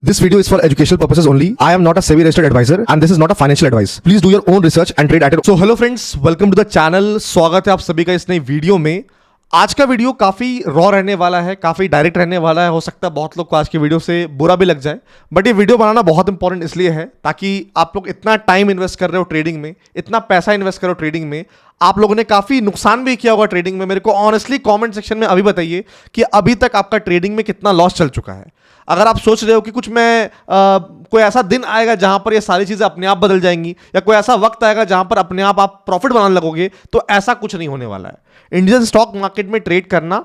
This video is for educational purposes only. I am not a SEBI registered advisor and this is not a financial advice. Please do your own research and trade at your own. So hello friends, welcome to the channel. स्वागत है आप सभी का इस नई video में। आज का वीडियो काफी रॉ रहने वाला है, काफी डायरेक्ट रहने वाला है। हो सकता है बहुत लोग को आज की वीडियो से बुरा भी लग जाए, बट ये वीडियो बनाना बहुत इंपॉर्टेंट इसलिए है ताकि आप लोग इतना टाइम इन्वेस्ट कर रहे हो ट्रेडिंग में, इतना पैसा इन्वेस्ट कर रहे हो ट्रेडिंग में, आप लोगों ने काफी नुकसान भी किया होगा ट्रेडिंग में। मेरे को ऑनेस्टली कमेंट सेक्शन में अभी बताइए कि अभी तक आपका ट्रेडिंग में कितना लॉस चल चुका है। अगर आप सोच रहे हो कि कुछ मैं कोई ऐसा दिन आएगा जहां पर ये सारी चीजें अपने आप बदल जाएंगी, या कोई ऐसा वक्त आएगा जहां पर अपने आप प्रॉफिट बनाने लगोगे, तो ऐसा कुछ नहीं होने वाला है। इंडियन स्टॉक मार्केट में ट्रेड करना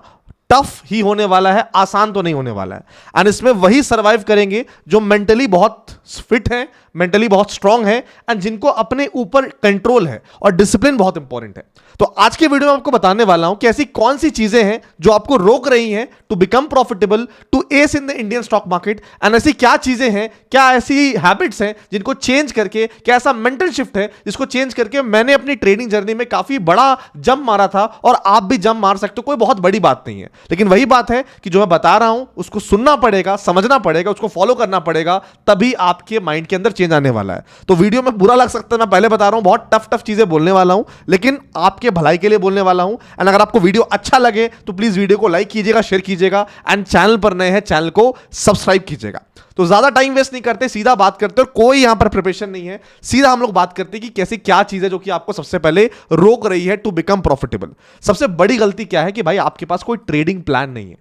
टफ ही होने वाला है, आसान तो नहीं होने वाला है। एंड इसमें वही सर्वाइव करेंगे जो मेंटली बहुत फिट है, मेंटली बहुत स्ट्रांग है, एंड जिनको अपने ऊपर कंट्रोल है और डिसिप्लिन बहुत इंपॉर्टेंट है। तो आज के वीडियो में आपको बताने वाला हूं कि ऐसी कौन सी चीजें हैं जो आपको रोक रही हैं to become profitable, to as in the Indian stock market, and ऐसी क्या चीजें हैं, क्या ऐसी हैबिट्स हैं जिनको चेंज करके, क्या ऐसा मेंटल शिफ्ट है जिसको चेंज करके मैंने अपनी ट्रेडिंग जर्नी में काफी बड़ा जंप मारा था, और आप भी जंप मार सकते हो। कोई बहुत बड़ी बात नहीं है, लेकिन वही बात है कि जो मैं बता रहा हूं उसको सुनना पड़ेगा, समझना पड़ेगा, उसको फॉलो करना पड़ेगा, तभी आपके माइंड के अंदर चेंज आने वाला है। तो वीडियो में बुरा लग सकता है, मैं पहले बता रहा हूं, बहुत टफ चीजें बोलने वाला हूं, लेकिन आपके भलाई के लिए बोलने वाला हूं। एंड अगर आपको वीडियो अच्छा लगे तो प्लीज वीडियो को लाइक कीजिएगा, शेयर कीजिएगा, एंड चैनल पर नए हैं चैनल को सब्सक्राइब कीजिएगा। तो ज्यादा टाइम वेस्ट नहीं करते, सीधा बात करते, और कोई यहां पर प्रिपरेशन नहीं है, सीधा हम लोग बात करते हैं कि कैसी क्या चीज है जो कि आपको सबसे पहले रोक रही है टू बिकम प्रॉफिटेबल। सबसे बड़ी गलती क्या है कि भाई आपके पास कोई ट्रेडिंग प्लान नहीं है।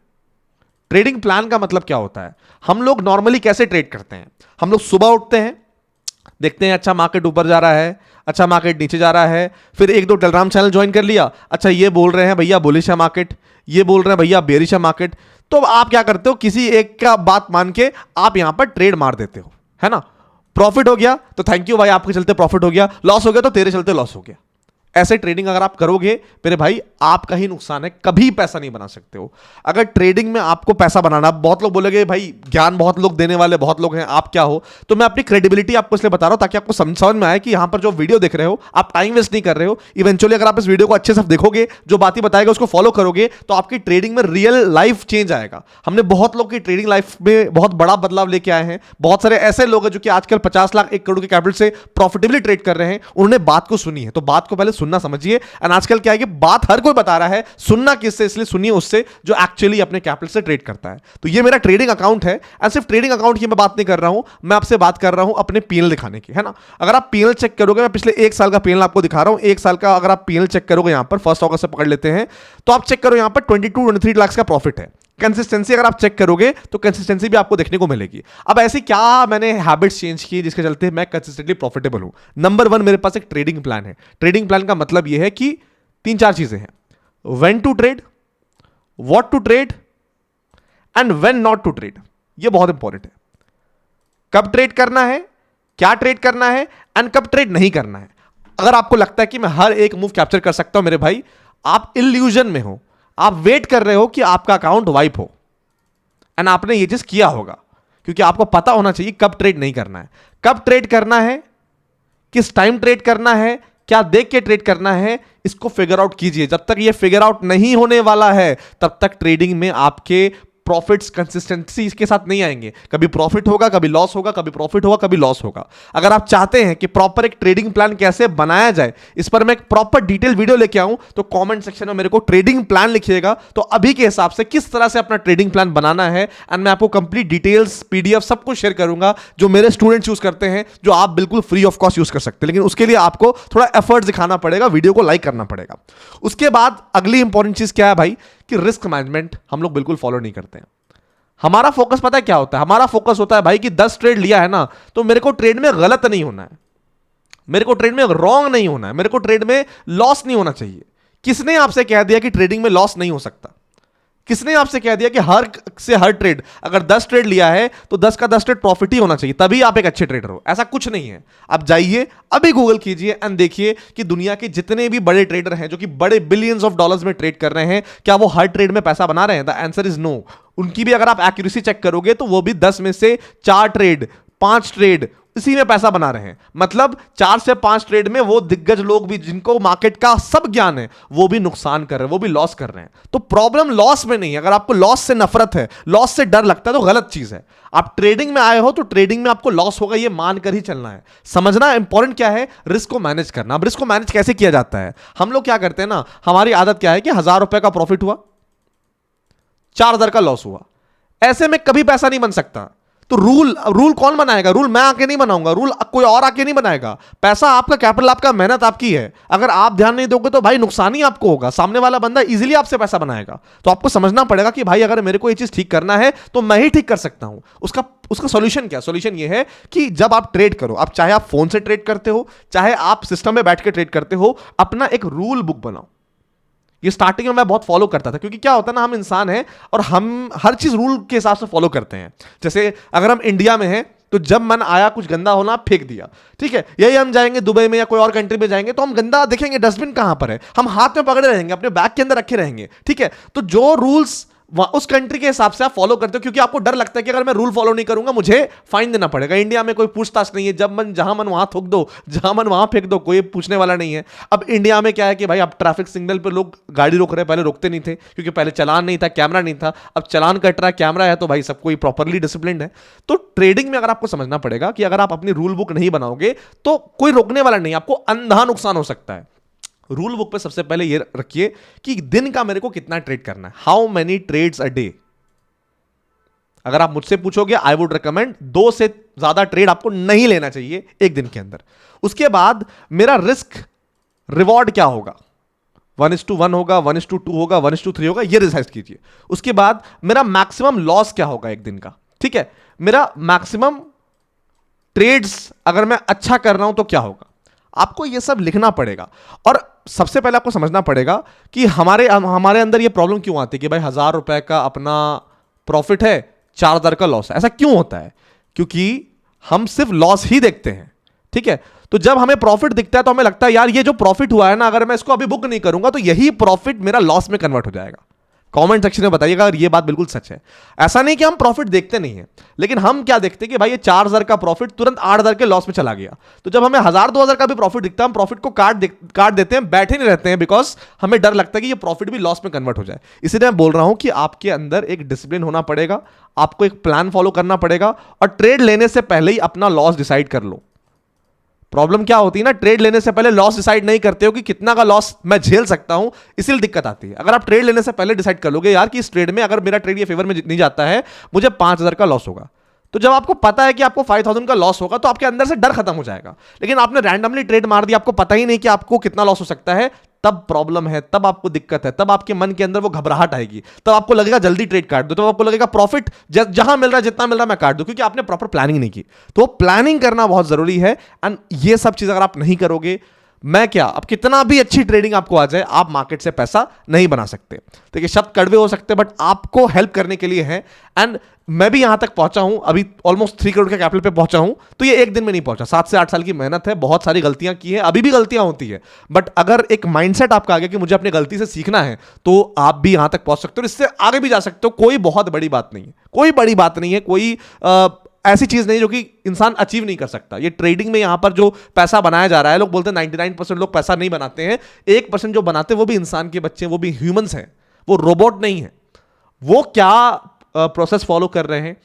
ट्रेडिंग प्लान का मतलब क्या होता है? हम लोग नॉर्मली कैसे ट्रेड करते हैं? हम लोग सुबह उठते हैं, देखते हैं अच्छा मार्केट ऊपर जा रहा है, अच्छा मार्केट नीचे जा रहा है, फिर एक दो टेलीग्राम चैनल ज्वाइन कर लिया, अच्छा ये बोल रहे हैं भैया बुलिश है मार्केट, ये बोल रहे हैं भैया बेरिश है मार्केट, तो आप क्या करते हो, किसी एक का बात मान के आप यहां पर ट्रेड मार देते हो, है ना। प्रॉफिट हो गया तो थैंक यू भाई, आपके चलते प्रॉफिट हो गया, लॉस हो गया तो तेरे चलते लॉस हो गया। ऐसे ट्रेडिंग अगर आप करोगे मेरे भाई, आपका ही नुकसान है, कभी पैसा नहीं बना सकते हो। अगर ट्रेडिंग में आपको पैसा बनाना, बहुत लोग बोलेंगे भाई ज्ञान बहुत लोग देने वाले बहुत लोग हैं, आप क्या हो, तो मैं अपनी क्रेडिबिलिटी आपको इसलिए बता रहा हूं ताकि आपको समझ में आए कि यहां पर जो वीडियो देख रहे हो आप टाइम वेस्ट नहीं कर रहे हो। इवेंचुअली अगर आप इस वीडियो को अच्छे से देखोगे, जो बातें बताएगा उसको फॉलो करोगे, तो आपकी ट्रेडिंग में रियल लाइफ चेंज आएगा। हमने बहुत लोग की ट्रेडिंग लाइफ में बहुत बड़ा बदलाव लेके आए हैं। बहुत सारे ऐसे लोग हैं जो कि आजकल 50 लाख 1 करोड़ के कैपिटल से प्रॉफिटेबली ट्रेड कर रहे हैं, उन्होंने बात को सुनी है। तो बात को पहले सुनना समझिए। एंड आजकल क्या है कि बात हर कोई बता रहा है, सुनना किससे? इसलिए सुनिए उससे जो एक्चुअली अपने कैपिटल से ट्रेड करता है। तो ये मेरा ट्रेडिंग अकाउंट है, एंड सिर्फ ट्रेडिंग अकाउंट की मैं बात नहीं कर रहा हूं, मैं आपसे बात कर रहा हूं अपने पीएनएल दिखाने की, है ना। अगर आप पीएनएल चेक करोगे, मैं पिछले 1 साल का पीएनएल आपको दिखा रहा हूं, 1 साल का अगर आप पीएनएल चेक करोगे, यहां पर 1 अगस्त से पकड़ लेते हैं, तो आप चेक करो यहां पर 22-23 लाख का प्रॉफिट है। कंसिस्टेंसी अगर आप चेक करोगे तो कंसिस्टेंसी भी आपको देखने को मिलेगी। अब ऐसी क्या मैंने हैबिट्स चेंज की जिसके चलते मैं कंसिस्टेंटली प्रॉफिटेबल हूं? नंबर 1, मेरे पास एक ट्रेडिंग प्लान है। ट्रेडिंग प्लान का मतलब यह है कि 3-4 चीजें हैं: when to trade, what to trade, and when not to trade. ये बहुत इंपॉर्टेंट है। कब ट्रेड करना है, क्या ट्रेड करना है, एंड कब ट्रेड नहीं करना है। अगर आपको लगता है कि मैं हर एक मूव कैप्चर कर सकता हूं मेरे भाई, आप इल्यूजन में हो, आप वेट कर रहे हो कि आपका अकाउंट वाइप हो, एंड आपने ये चीज किया होगा, क्योंकि आपको पता होना चाहिए कब ट्रेड नहीं करना है, कब ट्रेड करना है, किस टाइम ट्रेड करना है, क्या देख के ट्रेड करना है। इसको फिगर आउट कीजिए। जब तक ये फिगर आउट नहीं होने वाला है, तब तक ट्रेडिंग में आपके प्रॉफिट्स कंसिस्टेंसी इसके साथ नहीं आएंगे। कभी प्रॉफिट होगा, कभी लॉस होगा, कभी प्रॉफिट होगा, कभी लॉस होगा। अगर आप चाहते हैं कि प्रॉपर एक ट्रेडिंग प्लान कैसे बनाया जाए, इस पर मैं एक प्रॉपर डिटेल वीडियो लेके आऊं, तो कमेंट सेक्शन में मेरे को ट्रेडिंग प्लान लिखिएगा, तो अभी के हिसाब से किस तरह से अपना ट्रेडिंग प्लान बनाना है, एंड मैं आपको कंप्लीट डिटेल्स, पीडीएफ सब कुछ शेयर करूंगा जो मेरे स्टूडेंट्स यूज करते हैं, जो आप बिल्कुल फ्री ऑफ कॉस्ट यूज कर सकते हैं। लेकिन उसके लिए आपको थोड़ा एफर्ट दिखाना पड़ेगा, वीडियो को लाइक करना पड़ेगा। उसके बाद अगली इंपॉर्टेंट चीज क्या है भाई, कि रिस्क मैनेजमेंट हम लोग बिल्कुल फॉलो नहीं करते हैं। हमारा फोकस पता है क्या होता है? हमारा फोकस होता है भाई कि 10 ट्रेड लिया है ना, तो मेरे को ट्रेड में गलत नहीं होना है, मेरे को ट्रेड में रॉन्ग नहीं होना है, मेरे को ट्रेड में लॉस नहीं होना चाहिए। किसने आपसे कह दिया कि ट्रेडिंग में लॉस नहीं हो सकता? किसने आपसे कह दिया कि हर ट्रेड, अगर 10 ट्रेड लिया है तो 10 का 10 ट्रेड प्रॉफिट ही होना चाहिए, तभी आप एक अच्छे ट्रेडर हो? ऐसा कुछ नहीं है। आप जाइए अभी गूगल कीजिए एंड देखिए कि दुनिया के जितने भी बड़े ट्रेडर हैं जो कि बड़े बिलियंस ऑफ डॉलर्स में ट्रेड कर रहे हैं, क्या वो हर ट्रेड में पैसा बना रहे हैं? The answer is no. उनकी भी अगर आप एक्यूरेसी चेक करोगे तो वो भी 10 में से 4 ट्रेड 5 ट्रेड इसी में पैसा बना रहे हैं। मतलब 4 से 5 ट्रेड में वो दिग्गज लोग भी जिनको मार्केट का सब ज्ञान है वो भी नुकसान कर रहे हैं, वो भी लॉस कर रहे हैं। तो प्रॉब्लम लॉस में नहीं है। अगर आपको लॉस से नफरत है, लॉस से डर लगता है तो गलत चीज है। आप ट्रेडिंग में आए हो तो ट्रेडिंग में आपको लॉस होगा ये मानकर ही चलना है। समझना इंपॉर्टेंट क्या है, रिस्क को मैनेज करना। अब रिस्क को मैनेज कैसे किया जाता है, हम लोग क्या करते हैं ना, हमारी आदत क्या है कि 1000 रुपए का प्रॉफिट हुआ, 4000 का लॉस हुआ, ऐसे में कभी पैसा नहीं बन सकता। तो रूल कौन बनाएगा? रूल मैं आके नहीं बनाऊंगा, रूल कोई और आके नहीं बनाएगा। पैसा आपका, कैपिटल आपका, मेहनत आपकी है। अगर आप ध्यान नहीं दोगे तो भाई नुकसान ही आपको होगा। सामने वाला बंदा इजीली आपसे पैसा बनाएगा। तो आपको समझना पड़ेगा कि भाई अगर मेरे को ये चीज ठीक करना है तो मैं ही ठीक कर सकता हूं। उसका सॉल्यूशन क्या? सॉल्यूशन ये है कि जब आप ट्रेड करो, आप चाहे आप फोन से ट्रेड करते हो, चाहे आप सिस्टम में बैठ के ट्रेड करते हो, अपना एक रूल बुक बनाओ। ये स्टार्टिंग में मैं बहुत फॉलो करता था, क्योंकि क्या होता है ना, हम इंसान हैं और हम हर चीज रूल के हिसाब से फॉलो करते हैं। जैसे अगर हम इंडिया में हैं तो जब मन आया कुछ गंदा होना फेंक दिया, ठीक है। यही हम जाएंगे दुबई में या कोई और कंट्री में जाएंगे तो हम गंदा देखेंगे, डस्टबिन कहां पर है, हम हाथ में पकड़े रहेंगे, अपने बैग के अंदर रखे रहेंगे, ठीक है। तो जो रूल्स उस कंट्री के हिसाब से आप फॉलो करते हो, क्योंकि आपको डर लगता है कि अगर मैं रूल फॉलो नहीं करूंगा मुझे फाइन देना पड़ेगा। इंडिया में कोई पूछताछ नहीं है, जब मन जहां मन वहां थूक दो, जहां मन वहां फेंक दो, कोई पूछने वाला नहीं है। अब इंडिया में क्या है कि भाई अब ट्रैफिक सिग्नल पर लोग गाड़ी रोक रहे हैं, पहले रोकते नहीं थे क्योंकि पहले चालान नहीं था, कैमरा नहीं था। अब चालान कट रहा है, कैमरा है, तो भाई सब कोई प्रॉपरली डिसिप्लिन्ड है। तो ट्रेडिंग में अगर आपको समझना पड़ेगा कि अगर आप अपनी रूल बुक नहीं बनाओगे तो कोई रोकने वाला नहीं, आपको अंधा नुकसान हो सकता है। रूल बुक पे सबसे पहले ये रखिए कि दिन का मेरे को कितना ट्रेड करना है, how many trades a day. अगर आप मुझसे पूछोगे, आई वुड रिकमेंड 2 से ज्यादा ट्रेड आपको नहीं लेना चाहिए एक दिन के अंदर। उसके बाद मेरा रिस्क रिवॉर्ड क्या होगा, 1:1 होगा, 1:2 होगा, 1:3 होगा, ये डिसाइड कीजिए। उसके बाद मेरा मैक्सिमम लॉस क्या होगा एक दिन का, ठीक है। मेरा मैक्सिमम ट्रेड्स अगर मैं अच्छा कर रहा हूं तो क्या होगा, आपको ये सब लिखना पड़ेगा। और सबसे पहले आपको समझना पड़ेगा कि हमारे अंदर ये प्रॉब्लम क्यों आती है कि भाई 1000 रुपए का अपना प्रॉफिट है, 4000 का लॉस है। ऐसा क्यों होता है? क्योंकि हम सिर्फ लॉस ही देखते हैं, ठीक है। तो जब हमें प्रॉफिट दिखता है तो हमें लगता है यार ये जो प्रॉफिट हुआ है ना, अगर मैं इसको अभी बुक नहीं करूंगा तो यही प्रॉफिट मेरा लॉस में कन्वर्ट हो जाएगा। कमेंट सेक्शन में बताइएगा अगर ये बात बिल्कुल सच है। ऐसा नहीं कि हम प्रॉफिट देखते नहीं है, लेकिन हम क्या देखते हैं कि भाई ये 4000 का प्रॉफिट तुरंत 8000 के लॉस में चला गया। तो जब हमें 1000-2000 का भी प्रॉफिट दिखता है, हम प्रॉफिट को काट देते हैं, बैठे नहीं रहते हैं, बिकॉज हमें डर लगता है कि ये प्रॉफिट भी लॉस में कन्वर्ट हो जाए। इसीलिए मैं बोल रहा हूं कि आपके अंदर एक डिसिप्लिन होना पड़ेगा, आपको एक प्लान फॉलो करना पड़ेगा और ट्रेड लेने से पहले ही अपना लॉस डिसाइड कर लो। प्रॉब्लम क्या होती है ना, ट्रेड लेने से पहले लॉस डिसाइड नहीं करते हो कि कितना का लॉस मैं झेल सकता हूं, इसीलिए दिक्कत आती है। अगर आप ट्रेड लेने से पहले डिसाइड कर लोगे यार कि इस ट्रेड में अगर मेरा ट्रेड ये फेवर में नहीं जाता है, मुझे 5000 का लॉस होगा, तो जब आपको पता है कि आपको 5000 का लॉस होगा तो आपके अंदर से डर खत्म हो जाएगा। लेकिन आपने रैंडमली ट्रेड मार दिया, आपको पता ही नहीं कि आपको कितना लॉस हो सकता है, तब प्रॉब्लम है, तब आपको दिक्कत है, तब आपके मन के अंदर वो घबराहट आएगी, तब आपको लगेगा जल्दी ट्रेड काट दो, तब आपको लगेगा प्रॉफिट जहां मिल रहा है, जितना मिल रहा है मैं काट दूं, क्योंकि आपने प्रॉपर प्लानिंग नहीं की। तो प्लानिंग करना बहुत जरूरी है। एंड ये सब चीज अगर आप नहीं करोगे, मैं क्या, अब कितना भी अच्छी ट्रेडिंग आपको आ जाए, आप मार्केट से पैसा नहीं बना सकते। देखिए शब्द कड़वे हो सकते हैं बट आपको हेल्प करने के लिए है। एंड मैं भी यहां तक पहुंचा हूं, अभी ऑलमोस्ट 3 करोड़ के कैपिटल पे पहुंचा हूं, तो ये एक दिन में नहीं पहुंचा, 7 से 8 साल की मेहनत है, बहुत सारी गलतियां की है, अभी भी गलतियां होती है। बट अगर एक माइंडसेट आपका आ गया कि मुझे अपनी गलती से सीखना है, तो आप भी यहां तक पहुंच सकते हो, इससे आगे भी जा सकते हो। कोई बहुत बड़ी बात नहीं है, कोई बड़ी बात नहीं है, कोई ऐसी चीज नहीं जो कि इंसान अचीव नहीं कर सकता। ये ट्रेडिंग में यहां पर जो पैसा बनाया जा रहा है, लोग बोलते हैं 99% लोग पैसा नहीं बनाते हैं, 1% जो बनाते हैं वो भी इंसान के बच्चे, वो भी ह्यूमंस हैं, वो रोबोट नहीं है। वो क्या प्रोसेस फॉलो कर रहे हैं,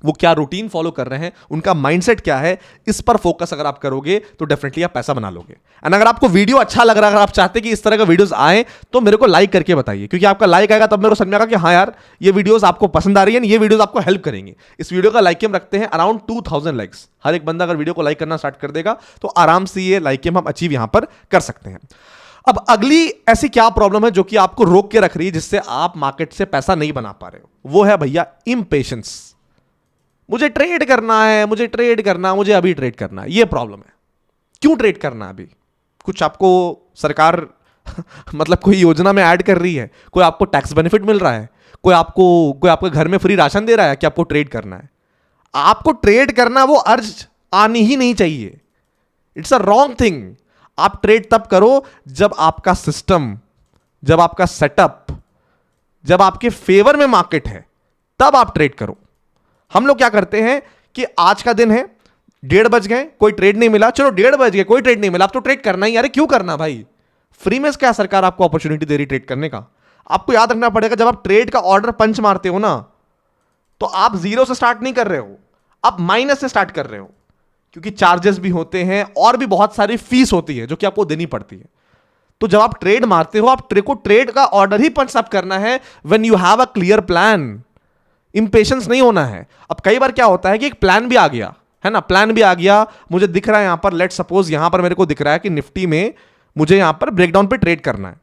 वो क्या रूटीन फॉलो कर रहे हैं, उनका माइंडसेट क्या है, इस पर फोकस अगर आप करोगे तो डेफिनेटली आप पैसा बना लोगे। एंड अगर आपको वीडियो अच्छा लग रहा है, अगर आप चाहते कि इस तरह का वीडियोस आए, तो मेरे को लाइक करके बताइए, क्योंकि आपका लाइक आएगा तब मेरे को समझ में आएगा कि हाँ यार ये वीडियोस आपको पसंद आ रही है, ये वीडियोस आपको हेल्प करेंगे। इस वीडियो का लाइक हम रखते हैं अराउंड 2000 लाइक्स। हर एक बंदा अगर वीडियो को लाइक करना स्टार्ट कर देगा तो आराम से ये लाइक हम अचीव यहां पर कर सकते हैं। अब अगली ऐसी क्या प्रॉब्लम है जो कि आपको रोक के रख रही है, जिससे आप मार्केट से पैसा नहीं बना पा रहे हो, वो है भैया इंपेशेंस। मुझे ट्रेड करना है, मुझे ट्रेड करना, मुझे अभी ट्रेड करना है। ये प्रॉब्लम है। क्यों ट्रेड करना है अभी? कुछ आपको सरकार मतलब कोई योजना में ऐड कर रही है, कोई आपको टैक्स बेनिफिट मिल रहा है, कोई आपके घर में फ्री राशन दे रहा है कि आपको ट्रेड करना है। आपको ट्रेड करना, वो अर्ज आनी ही नहीं चाहिए। It's a wrong thing. आप ट्रेड तब करो जब आपका सिस्टम, जब आपका सेटअप, जब आपके फेवर में मार्केट है, तब आप ट्रेड करो। हम लोग क्या करते हैं कि आज का दिन है, 1:30 बज गए, कोई ट्रेड नहीं मिला, चलो 1:30 बज गए, कोई ट्रेड नहीं मिला, अब तो ट्रेड करना ही। अरे क्यों करना भाई, फ्री में क्या सरकार आपको अपॉर्चुनिटी दे रही ट्रेड करने का? आपको याद रखना पड़ेगा, जब आप ट्रेड का ऑर्डर पंच मारते हो ना, तो आप जीरो से स्टार्ट नहीं कर रहे हो, आप माइनस से स्टार्ट कर रहे हो, क्योंकि चार्जेस भी होते हैं और भी बहुत सारी फीस होती है जो कि आपको देनी पड़ती है। तो जब आप ट्रेड मारते हो, आप को ट्रेड का ऑर्डर ही पंच अप करना है when you have a clear plan. Impatience नहीं होना है। अब कई बार क्या होता है कि एक प्लान भी आ गया है ना, प्लान भी आ गया, मुझे दिख रहा है यहां पर, लेट सपोज यहां पर मेरे को दिख रहा है कि निफ्टी में मुझे यहां पर ब्रेकडाउन पे ट्रेड करना है,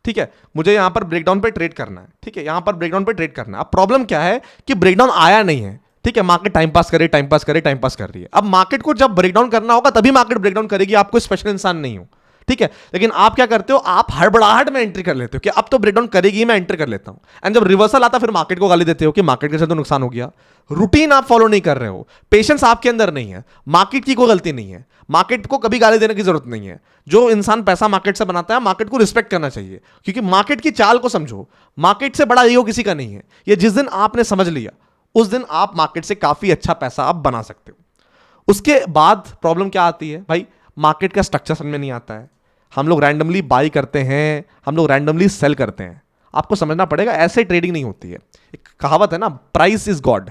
ठीक है, मुझे यहां पर ब्रेकडाउन पे ट्रेड करना है, ठीक है, यहां पर ब्रेकडाउन पे ट्रेड करना है। अब प्रॉब्लम क्या है कि ब्रेकडाउन आया नहीं है, ठीक है, मार्केट टाइम पास करे, टाइम पास करे, टाइम पास कर रही है। अब मार्केट को जब ब्रेकडाउन करना होगा तभी मार्केट ब्रेकडाउन करेगी, आपको स्पेशल इंसान नहीं हो, ठीक है। लेकिन आप क्या करते हो, आप हड़बड़ाहट में एंट्री कर लेते हो कि अब तो ब्रेकडाउन करेगी, मैं एंट्री कर लेता हूं, एंड जब रिवर्सल आता फिर मार्केट को गाली देते हो कि मार्केट के साथ तो नुकसान हो गया। रूटीन आप फॉलो नहीं कर रहे हो, पेशेंस आपके अंदर नहीं है, मार्केट की कोई गलती नहीं है, मार्केट को कभी गाली देने की जरूरत नहीं है। जो इंसान पैसा मार्केट से बनाता है, मार्केट को रिस्पेक्ट करना चाहिए, क्योंकि मार्केट की चाल को समझो, मार्केट से बड़ा ईगो किसी का नहीं है। ये जिस दिन आपने समझ लिया, उस दिन आप मार्केट से काफी अच्छा पैसा आप बना सकते हो। उसके बाद प्रॉब्लम क्या आती है भाई, मार्केट का स्ट्रक्चर समझ में नहीं आता है, हम लोग रैंडमली बाई करते हैं, हम लोग रैंडमली सेल करते हैं। आपको समझना पड़ेगा, ऐसे ट्रेडिंग नहीं होती है। एक कहावत है ना, प्राइस इज गॉड,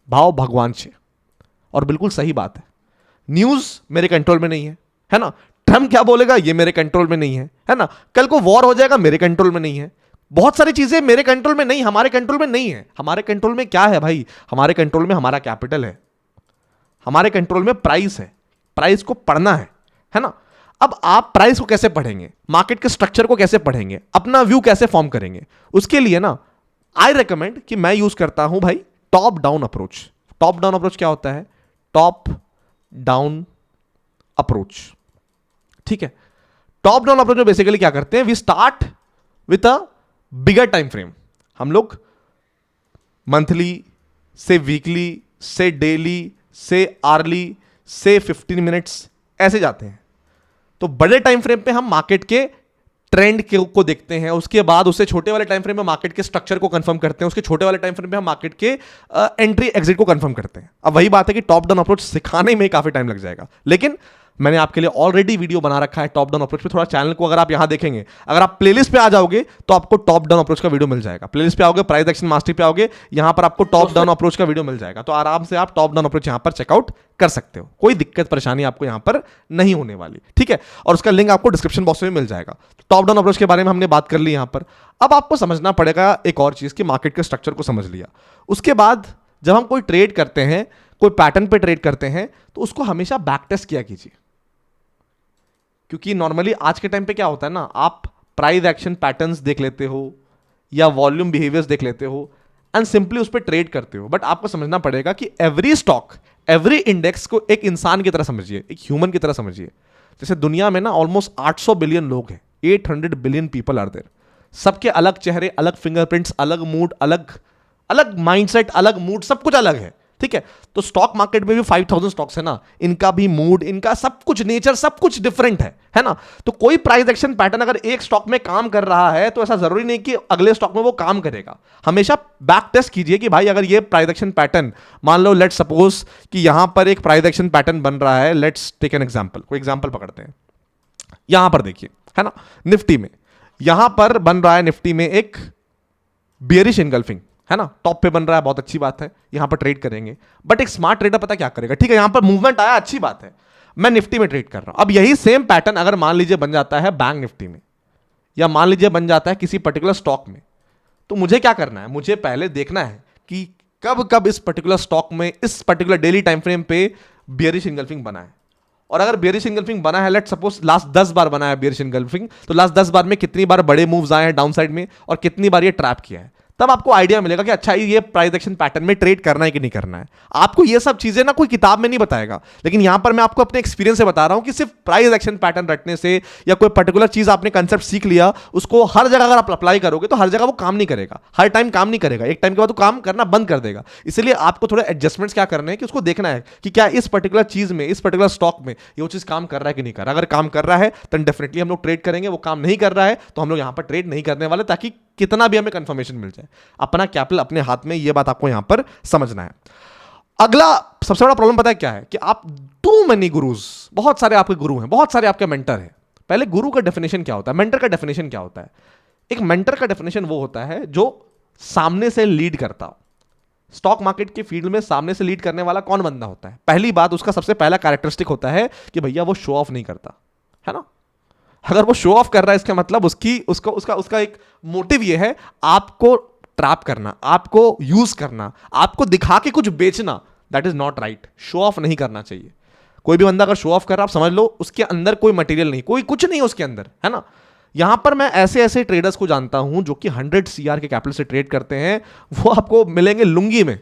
भाव भगवान छे, और बिल्कुल सही बात है। न्यूज मेरे कंट्रोल में नहीं है ना, ट्रम्प क्या बोलेगा ये मेरे कंट्रोल में नहीं है ना, कल को वॉर हो जाएगा मेरे कंट्रोल में नहीं है, बहुत सारी चीजें मेरे कंट्रोल में नहीं, हमारे कंट्रोल में नहीं है। हमारे कंट्रोल में क्या है भाई, हमारे कंट्रोल में हमारा कैपिटल है, हमारे कंट्रोल में प्राइस है, प्राइस को पढ़ना है ना। अब आप प्राइस को कैसे पढ़ेंगे, मार्केट के स्ट्रक्चर को कैसे पढ़ेंगे, अपना व्यू कैसे फॉर्म करेंगे, उसके लिए ना आई रेकमेंड कि मैं यूज करता हूं भाई top down approach. Top down approach क्या होता है, टॉप डाउन अप्रोच, ठीक है। टॉप डाउन अप्रोच में बेसिकली क्या करते हैं, we start with a bigger time frame. हम लोग मंथली से वीकली से डेली से आर्ली से 15 मिनट्स ऐसे जाते हैं। तो बड़े टाइम फ्रेम पे हम मार्केट के ट्रेंड को देखते हैं, उसके बाद उससे छोटे वाले टाइम फ्रेम में मार्केट के स्ट्रक्चर को कंफर्म करते हैं, उसके छोटे वाले टाइम फ्रेम में हम मार्केट के एंट्री एग्जिट को कंफर्म करते हैं। अब वही बात है कि टॉप डाउन अप्रोच सिखाने में काफी टाइम लग जाएगा, लेकिन मैंने आपके लिए ऑलरेडी वीडियो बना रखा है टॉप डाउन अप्रोच पे। थोड़ा चैनल को अगर आप यहां देखेंगे, अगर आप प्लेलिस्ट पे आ जाओगे तो आपको टॉप डाउन अप्रोच का वीडियो मिल जाएगा। प्लेलिस्ट पे आओगे, प्राइस एक्शन मास्टरी पे आओगे, यहां पर आपको टॉप डाउन अप्रोच का वीडियो मिल जाएगा। तो आराम से आप टॉप डाउन अप्रोच यहां पर चेकआउट कर सकते हो, कोई दिक्कत परेशानी आपको यहां पर नहीं होने वाली, ठीक है। और उसका लिंक आपको डिस्क्रिप्शन बॉक्स में मिल जाएगा। टॉप डाउन अप्रोच के बारे में हमने बात कर ली यहां पर। अब आपको समझना पड़ेगा एक और चीज कि मार्केट के स्ट्रक्चर को समझ लिया, उसके बाद जब हम कोई ट्रेड करते हैं, कोई पैटर्न पे ट्रेड करते हैं, तो उसको हमेशा बैक टेस्ट किया कीजिए। क्योंकि नॉर्मली आज के टाइम पे क्या होता है ना, आप प्राइस एक्शन पैटर्न्स देख लेते हो या वॉल्यूम बिहेवियर्स देख लेते हो एंड सिंपली उस पर ट्रेड करते हो। बट आपको समझना पड़ेगा कि एवरी स्टॉक, एवरी इंडेक्स को एक इंसान की तरह समझिए, एक ह्यूमन की तरह समझिए। जैसे दुनिया में ना ऑलमोस्ट 800 बिलियन लोग हैं, 800 बिलियन पीपल आर देयर। सबके अलग चेहरे, अलग फिंगरप्रिंट्स, अलग मूड, अलग अलग माइंडसेट, अलग मूड, सब कुछ अलग है, ठीक है। तो स्टॉक मार्केट में भी 5000 स्टॉक्स है ना, इनका भी मूड, इनका सब कुछ नेचर, सब कुछ डिफरेंट है ना। तो कोई प्राइस एक्शन पैटर्न अगर एक स्टॉक में काम कर रहा है तो ऐसा जरूरी नहीं कि अगले स्टॉक में वो काम करेगा। हमेशा बैक टेस्ट कीजिए कि भाई अगर ये प्राइस एक्शन पैटर्न, मान लो लेट्स सपोज कि यहां पर एक प्राइस एक्शन पैटर्न बन रहा है, लेट्स टेक एन एग्जांपल, कोई एग्जांपल पकड़ते हैं। यहां पर देखिए है ना, निफ्टी में यहां पर बन रहा है, निफ्टी में एक बियरिश इनगल्फिंग है ना, टॉप पे बन रहा है, बहुत अच्छी बात है, यहां पर ट्रेड करेंगे। बट एक स्मार्ट ट्रेडर पता क्या करेगा, ठीक है यहां पर मूवमेंट आया, अच्छी बात है, मैं निफ्टी में ट्रेड कर रहा हूं। अब यही सेम पैटर्न अगर मान लीजिए बन जाता है बैंक निफ्टी में, या मान लीजिए बन जाता है किसी पर्टिकुलर स्टॉक में, तो मुझे क्या करना है, मुझे पहले देखना है कि कब कब इस पर्टिकुलर स्टॉक में, इस पर्टिकुलर डेली टाइम फ्रेम पे बियरिश इनगल्फिंग बना है। और अगर बियरिश इनगल्फिंग बना है, लेट सपोज लास्ट 10 बार बना है बियरिश इनगल्फिंग, तो लास्ट 10 बार में कितनी बार बड़े मूव्स आए हैं डाउन साइड में और कितनी बार ये ट्रैप किया है, तब आपको आइडिया मिलेगा कि अच्छा ये प्राइस एक्शन पैटर्न में ट्रेड करना है कि नहीं करना है। आपको ये सब चीजें ना कोई किताब में नहीं बताएगा, लेकिन यहां पर मैं आपको अपने एक्सपीरियंस से बता रहा हूं कि सिर्फ प्राइस एक्शन पैटर्न रटने से या कोई पर्टिकुलर चीज आपने कंसेप्ट सीख लिया, उसको हर जगह अगर आप अप्लाई करोगे तो हर जगह वो काम नहीं करेगा, हर टाइम काम नहीं करेगा, एक टाइम के बाद वो काम करना बंद कर देगा। इसलिए आपको थोड़े एडजस्टमेंट्स क्या करने हैं कि उसको देखना है कि क्या इस पर्टिकुलर चीज में, इस पर्टिकुलर स्टॉक में ये चीज काम कर रहा है कि नहीं कर रहा है। अगर काम कर रहा है तो डेफिनेटली हम लोग ट्रेड करेंगे, वो काम नहीं कर रहा है तो हम लोग यहां पर ट्रेड नहीं करने वाले, ताकि कितना भी हमें कंफर्मेशन मिल जाए। अपना कैपिटल अपने हाथ में, यह बात आपको यहां पर समझना है। अगला सबसे बड़ा प्रॉब्लम पता है क्या है कि आप टू मेनी गुरुज, बहुत सारे आपके गुरु हैं, बहुत सारे आपके मेंटर हैं। पहले गुरु का डेफिनेशन क्या होता है, मेंटर का डेफिनेशन क्या होता है? एक मेंटर का डेफिनेशन वो होता है जो सामने से लीड करता हो। स्टॉक मार्केट के फील्ड में सामने से लीड करने वाला कौन बंदा होता है? पहली बात, उसका सबसे पहला कैरेक्टरिस्टिक होता है कि भैया वो शो ऑफ नहीं करता, है ना। अगर वो शो ऑफ कर रहा है इसका मतलब उसका एक मोटिव ये है आपको ट्रैप करना, आपको यूज करना, आपको दिखा के कुछ बेचना। That is not right. Show off नहीं करना चाहिए। कोई भी बंदा अगर शो ऑफ कर रहा है, आप समझ लो उसके अंदर कोई मटेरियल नहीं, कोई कुछ नहीं उसके अंदर, है ना। यहां पर मैं ऐसे ऐसे ट्रेडर्स को जानता हूं जो कि 100 CR के कैपिटल से ट्रेड करते हैं। वो आपको मिलेंगे लुंगी में,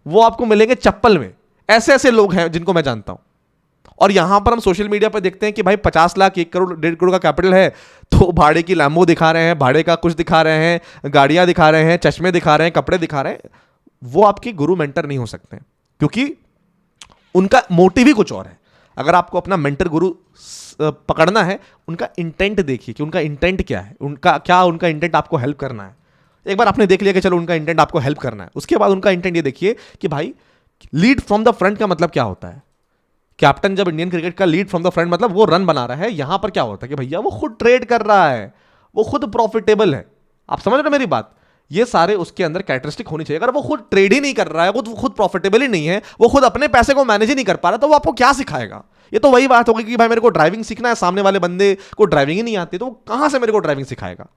वो आपको मिलेंगे चप्पल में। ऐसे ऐसे लोग हैं जिनको मैं जानता हूं। और यहां पर हम सोशल मीडिया पर देखते हैं कि भाई 50 लाख, 1 करोड़, 1.5 करोड़ का कैपिटल है, तो भाड़े की लैम्बो दिखा रहे हैं, भाड़े का कुछ दिखा रहे हैं, गाड़ियां दिखा रहे हैं, चश्मे दिखा रहे हैं, कपड़े दिखा रहे हैं। वो आपके गुरु मेंटर नहीं हो सकते, क्योंकि उनका मोटिव ही कुछ और है। अगर आपको अपना मेंटर गुरु पकड़ना है, उनका इंटेंट देखिए कि उनका इंटेंट क्या है, उनका इंटेंट आपको हेल्प करना है। एक बार आपने देख लिया कि चलो उनका इंटेंट आपको हेल्प करना है, उसके बाद उनका इंटेंट ये देखिए कि भाई लीड फ्रॉम द फ्रंट का मतलब क्या होता है। कैप्टन जब इंडियन क्रिकेट का लीड फ्रॉम द फ्रंट मतलब वो रन बना रहा है, यहां पर क्या होता है कि भैया वो खुद ट्रेड कर रहा है, वो खुद प्रॉफिटेबल है। आप समझ रहे हो मेरी बात? ये सारे उसके अंदर कैरेक्टरिस्टिक होनी चाहिए। अगर वो खुद ट्रेड ही नहीं कर रहा है, वो खुद प्रॉफिटेबल ही नहीं है, वो खुद अपने पैसे को मैनेज ही नहीं कर पा रहा, तो वो आपको क्या सिखाएगा? ये तो वही बात होगी कि भाई मेरे को ड्राइविंग सीखना है, सामने वाले बंदे को ड्राइविंग ही नहीं आती, तो वो कहां से मेरे को ड्राइविंग सिखाएगा?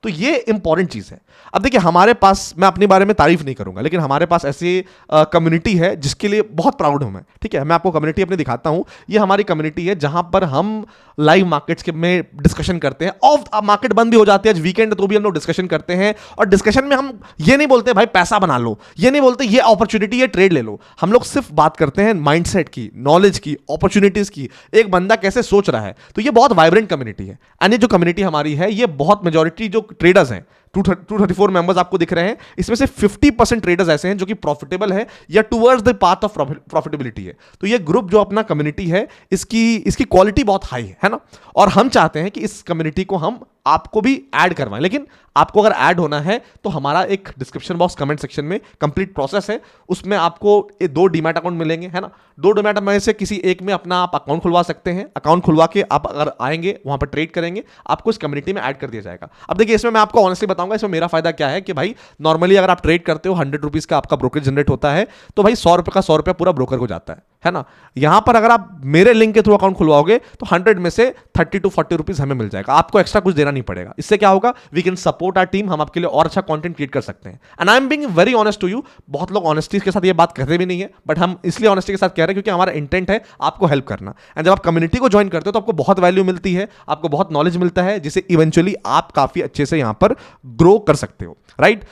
तो ये इंपॉर्टेंट चीज है। अब देखिए हमारे पास, मैं अपने बारे में तारीफ नहीं करूंगा, लेकिन हमारे पास ऐसी कम्युनिटी है जिसके लिए बहुत प्राउड हूं मैं। ठीक है, मैं आपको कम्युनिटी अपनी दिखाता हूं। ये हमारी कम्युनिटी है जहां पर हम लाइव मार्केट्स के में डिस्कशन करते हैं। ऑफ मार्केट बंद भी हो जाती है, आज वीकेंड, तो भी हम लोग डिस्कशन करते हैं। और डिस्कशन में हम ये नहीं बोलते भाई पैसा बना लो, ये नहीं बोलते ये अपॉर्चुनिटी है ट्रेड ले लो। हम लोग सिर्फ बात करते हैं माइंडसेट की, नॉलेज की, अपॉर्चुनिटीज की, एक बंदा कैसे सोच रहा है। तो ये बहुत वाइब्रेंट कम्युनिटी है। एंड ये जो कम्युनिटी हमारी है, ये बहुत मेजॉरिटी जो ट्रेडर्स हैं, 234 मेंबर्स आपको दिख रहे हैं, इसमें से 50% ट्रेडर्स ऐसे हैं जो कि प्रॉफिटेबल है या towards the path of profitability है। तो ये ग्रुप जो अपना कम्युनिटी है, इसकी क्वालिटी बहुत हाई है ना। और हम चाहते हैं कि इस कम्युनिटी को हम आपको भी ऐड करवाएं। लेकिन आपको अगर ऐड होना है तो हमारा एक डिस्क्रिप्शन बॉक्स कमेंट सेक्शन में कंप्लीट प्रोसेस है, उसमें आपको 2 डीमैट अकाउंट मिलेंगे, है ना। 2 डीमैट में से किसी एक में अपना आप अकाउंट खुलवा सकते हैं। अकाउंट खुलवा के आप अगर आएंगे, वहां पर ट्रेड करेंगे, आपको इस कम्युनिटी में ऐड कर दिया जाएगा। अब देखिए इसमें मैं आपको ऑनेस्टली बताऊंगा, इसमें मेरा फायदा क्या है कि भाई नॉर्मली अगर आप ट्रेड करते हो 100 रुपीज का आपका ब्रोकरेज जनरेट होता है, तो भाई 100 रुपए का 100 रुपया पूरा ब्रोकर को जाता है ना। यहां पर अगर आप मेरे लिंक के थ्रू अकाउंट खुलवाओगे तो 100 में से 30 to 40 रुपीज हमें मिल जाएगा, आपको एक्स्ट्रा कुछ देना नहीं पड़ेगा। इससे क्या होगा, we can support our team, हम आपके लिए और अच्छा कंटेंट क्रिएट कर सकते हैं। And I am being very honest to you. बहुत लोग ऑनेस्टी के साथ ये बात कहते भी नहीं है, बट हम इसलिए ऑनेस्टी के साथ कह रहे हैं क्योंकि हमारा इंटेंट है आपको हेल्प करना। एंड जब आप कम्युनिटी को ज्वाइन करते हो तो आपको बहुत वैल्यू मिलती है, आपको बहुत नॉलेज मिलता है, जिसे इवेंचुअली आप काफी अच्छे से यहां पर ग्रो कर सकते हो, राइट।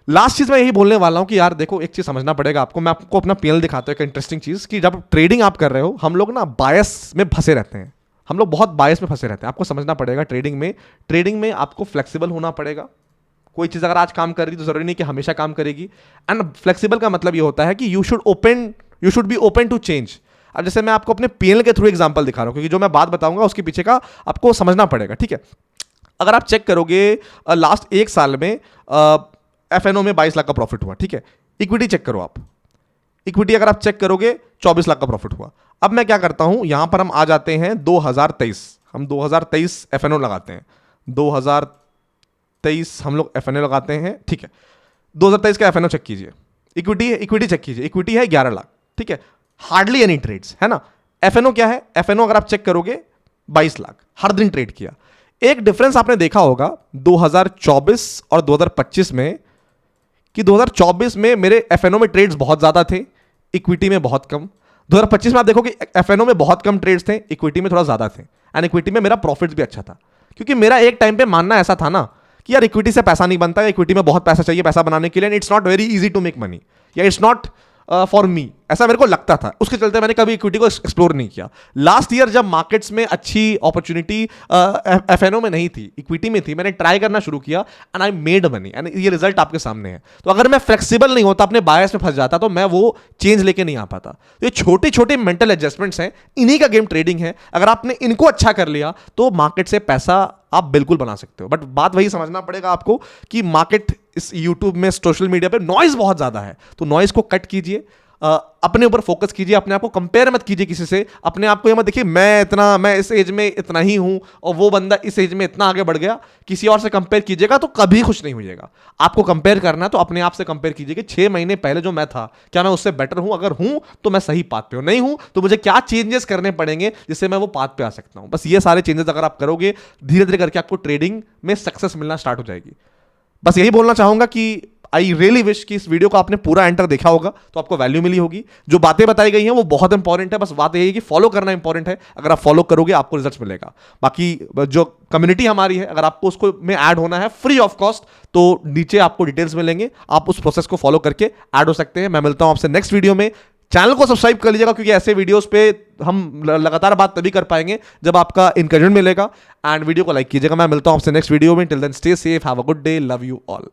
लास्ट चीज मैं यही बोलने वाला हूं कि यार देखो, एक चीज समझना पड़ेगा आपको। मैं आपको अपना पीएल दिखाता हूं, एक इंटरेस्टिंग चीज, कि जब ट्रेडिंग आप कर रहे हो, हम लोग ना बायस में फंसे रहते हैं, हम लोग बहुत बायस में फंसे रहते हैं। आपको समझना पड़ेगा ट्रेडिंग में आपको फ्लेक्सिबल होना पड़ेगा। कोई चीज अगर आज काम कर रही तो जरूरी नहीं कि हमेशा काम करेगी। एंड फ्लेक्सिबल का मतलब ये होता है कि you should be open to change. अब जैसे मैं आपको अपने पीएल के थ्रू एग्जांपल दिखा रहा हूं, क्योंकि जो मैं बात बताऊंगा उसके पीछे का आपको समझना पड़ेगा, ठीक है। अगर आप चेक करोगे लास्ट 1 साल में एफएनओ में 22 लाख का प्रॉफिट हुआ, ठीक है। इक्विटी चेक करो आप, इक्विटी अगर आप चेक करोगे 24 लाख का प्रॉफिट हुआ। अब मैं क्या करता हूं, यहां पर हम आ जाते हैं 2023, हम 2023 एफएनओ लगाते हैं, 2023 हम लोग एफएनओ लगाते हैं, ठीक है। 2023 का एफएनओ चेक कीजिए, इक्विटी चेक कीजिए, इक्विटी है 11 लाख, ठीक है। हार्डली एनी ट्रेड्स, है ना। एफएनओ क्या है, एफएनओ अगर आप चेक करोगे 22 लाख, हर दिन ट्रेड किया। एक डिफरेंस आपने देखा होगा 2024 और 2025 में, कि 2024 में मेरे एफएनओ में ट्रेड्स बहुत ज्यादा थे, इक्विटी में बहुत कम। 2025 में आप देखोगे एफएनओ में बहुत कम ट्रेड्स थे, इक्विटी में थोड़ा ज्यादा थे। एंड इक्विटी में मेरा प्रॉफिट भी अच्छा था, क्योंकि मेरा एक टाइम पे मानना ऐसा था ना कि यार इक्विटी से पैसा नहीं बनता है, इक्विटी में बहुत पैसा चाहिए पैसा बनाने के लिए, and it's not very easy to make money, या इट्स नॉट फॉर मी, ऐसा मेरे को लगता था। उसके चलते मैंने कभी इक्विटी को एक्सप्लोर नहीं किया। लास्ट ईयर जब मार्केट्स में अच्छी अपॉर्चुनिटी एफएनओ में नहीं थी, इक्विटी में थी, मैंने ट्राई करना शुरू किया and I made money, and ये रिजल्ट आपके सामने है। तो अगर मैं फ्लेक्सिबल नहीं होता, अपने बायस में फंस जाता, तो मैं वो चेंज लेके नहीं आ पाता। तो ये छोटे छोटे मेंटल एडजस्टमेंट्स हैं, इन्हीं का गेम ट्रेडिंग है। अगर आपने इनको अच्छा कर लिया तो मार्केट से पैसा आप बिल्कुल बना सकते हो। बट बात वही समझना पड़ेगा आपको कि मार्केट, इस यूट्यूब में, सोशल मीडिया पे नॉइज बहुत ज्यादा है, तो नॉइज को कट कीजिए। अपने ऊपर फोकस कीजिए, अपने आप को कंपेयर मत कीजिए किसी से। अपने आप को ये मत देखिए मैं इस एज में इतना ही हूं और वो बंदा इस एज में इतना आगे बढ़ गया। किसी और से कंपेयर कीजिएगा तो कभी खुश नहीं होइएगा। आपको कंपेयर करना है तो अपने आप से कंपेयर कीजिए कि 6 महीने पहले जो मैं था, क्या मैं उससे बेटर हूं? अगर हूं तो मैं सही पाथ पे हूं, नहीं हूं तो मुझे क्या चेंजेस करने पड़ेंगे जिससे मैं वो पाथ पे आ सकता हूं। बस ये सारे चेंजेस अगर आप करोगे, धीरे धीरे करके आपको ट्रेडिंग में सक्सेस मिलना स्टार्ट हो जाएगी। बस यही बोलना चाहूंगा कि आई रियली विश कि इस वीडियो को आपने पूरा एंटर देखा होगा तो आपको वैल्यू मिली होगी। जो बातें बताई गई हैं वो बहुत इंपॉर्टेंट है, बस बात यही है कि फॉलो करना इंपॉर्टेंट है। अगर आप फॉलो करोगे आपको रिजल्ट मिलेगा। बाकी जो कम्युनिटी हमारी है, अगर आपको उसको में ऐड होना है फ्री ऑफ कॉस्ट, तो नीचे आपको डिटेल्स मिलेंगे, आप उस प्रोसेस को फॉलो करके ऐड हो सकते हैं। मैं मिलता हूं आपसे नेक्स्ट वीडियो में। चैनल को सब्सक्राइब कर लीजिएगा क्योंकि ऐसे वीडियोस पे हम लगातार बात तभी कर पाएंगे जब आपका इंकरेजमेंट मिलेगा। एंड वीडियो को लाइक कीजिएगा। मैं मिलता हूं आपसे नेक्स्ट वीडियो में। Till then stay safe, have a good day, love you all.